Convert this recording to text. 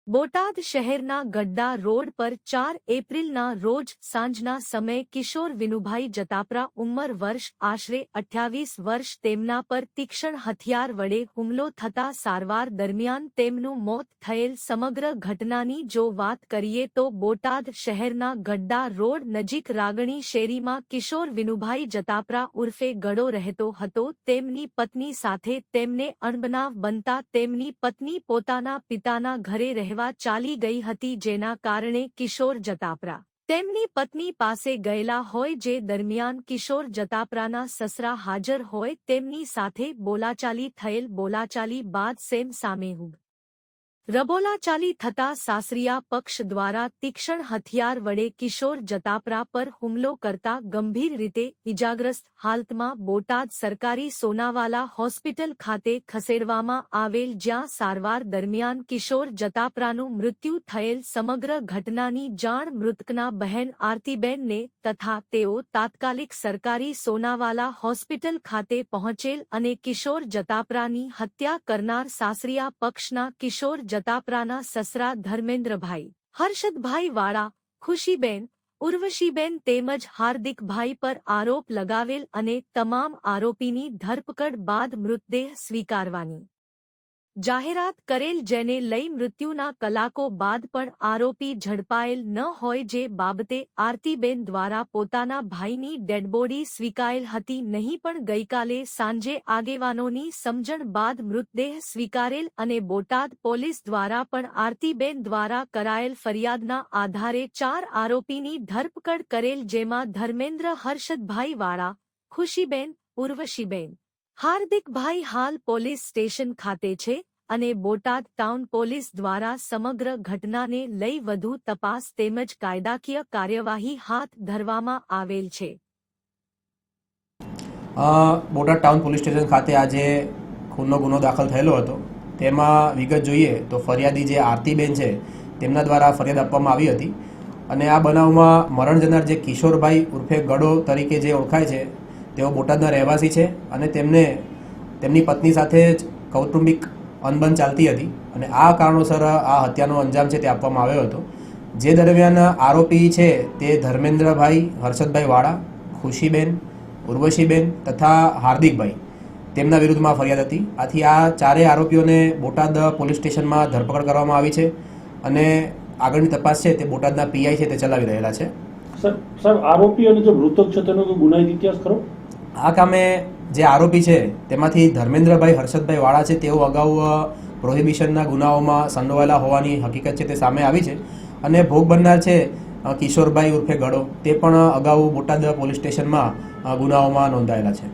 બોટાદ શહેરના ગડ્ડા રોડ પર 4 એપ્રિલના રોજ સાંજના સમયે કિશોર વિનુભાઈ જતાપરા ઉંમર વર્ષ આશરે 28 વર્ષ તેમના પર તીક્ષ્ણ હથિયાર વડે હુમલો થતા સારવાર દરમિયાન તેમનું મોત થયેલ સમગ્ર ઘટનાની જો વાત કરીએ તો બોટાદ શહેરના ગડ્ડા રોડ નજીક રાગણી શેરીમાં કિશોર વિનુભાઈ જતાપરા ઉર્ફે ગડો રહેતો હતો. તેમની પત્ની સાથે તેમને અણબનાવ બનતા તેમની પત્ની પોતાના પિતાના ઘરે ચાલી ગઈ હતી, જેના કારણે કિશોર જતાપરા તેમની પત્ની પાસે ગયેલા હોય જે દરમિયાન કિશોર જતાપરાના સસરા હાજર હોય તેમની સાથે બોલાચાલી થયેલ. બોલાચાલી બાદ સામે રબોલાચાલી થતા સાસરિયા પક્ષ દ્વારા તીક્ષ્ણ હથિયાર વડે કિશોર જતાપરા પર હુમલો કરતા ગંભીર રીતે ઇજાગ્રસ્ત હાલતમાં બોટાદ સરકારી સોનાવાલા હોસ્પિટલ ખાતે ખસેડવામાં આવેલ, જ્યાં સારવાર દરમિયાન કિશોર જતાપરાનું મૃત્યુ થયેલ. સમગ્ર ઘટનાની જાણ મૃતકના બહેન આરતીબેનને તથા તેઓ તાત્કાલિક સરકારી સોનાવાલા હોસ્પિટલ ખાતે પહોંચેલ અને કિશોર જતાપરાની હત્યા કરનાર સાસરિયા પક્ષના કિશોર જતાપરાના સસરા ધર્મેન્દ્રભાઈ, હર્ષદભાઈ વાળા, ખુશીબેન, ઉર્વશીબેન તેમજ હાર્દિકભાઈ પર આરોપ લગાવેલ અને તમામ આરોપીની ધરપકડ બાદ મૃતદેહ સ્વીકારવાની જાહેરાત કરેલ, જેને લઈ મૃત્યુના કલાકો બાદ પણ આરોપી ઝડપાયેલ ન હોય, જે બાબતે આરતીબેન દ્વારા પોતાના ભાઈની ડેડબોડી સ્વીકારેલ હતી નહીં, પણ ગઈકાલે સાંજે આગેવાનોની સમજણ બાદ મૃતદેહ સ્વીકારેલ અને બોટાદ પોલીસ દ્વારા પણ આરતીબેન દ્વારા કરાયેલ ફરિયાદના આધારે 4 આરોપીની ધરપકડ કરેલ, જેમાં ધર્મેન્દ્ર, હર્ષદભાઈ વાળા, ખુશીબેન, ઉર્વશીબેન, હાર્દિકભાઈ હાલ પોલીસ સ્ટેશન ખાતે છે અને બોટાદ ટાઉન પોલીસ દ્વારા સમગ્ર ઘટનાને લઈ વધુ તપાસ તેમજ કાયદાકીય કાર્યવાહી હાથ ધરવામાં આવેલ છે. બોટાદ ટાઉન પોલીસ સ્ટેશન ખાતે આજે ખૂનનો ગુનો દાખલ થયેલો હતો. તેમાં વિગત જોઈએ તો ફરિયાદી જે આરતીબેન છે તેમના દ્વારા ફરિયાદ આપવામાં આવી હતી અને આ બનાવમાં મરણ જનાર જે કિશોરભાઈ ઉર્ફે ગડો તરીકે જે ઓળખાય છે તેઓ બોટાદના રહેવાસી છે અને તેમની પત્ની સાથે જ કૌટુંબિક અનબન ચાલતી હતી અને આ કારણોસર આ હત્યાનો અંજામ છે તે આપવામાં આવ્યો હતો. જે દરમિયાન આરોપી છે તે ધર્મેન્દ્રભાઈ, હર્ષદભાઈ વાળા, ખુશીબેન, ઉર્વશીબેન તથા હાર્દિકભાઈ તેમના વિરુદ્ધમાં ફરિયાદ હતી. આથી આ 4 આરોપીઓને બોટાદ પોલીસ સ્ટેશનમાં ધરપકડ કરવામાં આવી છે અને આગળની તપાસ છે તે બોટાદના પીઆઈ છે તે ચલાવી રહેલા છે. સર, આરોપીઓને જે મૃતક છે તેનો ગુનાહિત ઇતિહાસ ખરો? આ કામે જે આરોપી છે તેમાંથી ધર્મેન્દ્રભાઈ, હર્ષદભાઈ વાળા છે તેઓ અગાઉ પ્રોહિબિશનના ગુનાઓમાં સંડોવાયેલા હોવાની હકીકત છે તે સામે આવી છે અને ભોગ બનનાર છે કિશોરભાઈ ઉર્ફે ગડો તે પણ અગાઉ બોટાદ પોલીસ સ્ટેશનમાં ગુનાઓમાં નોંધાયેલા છે.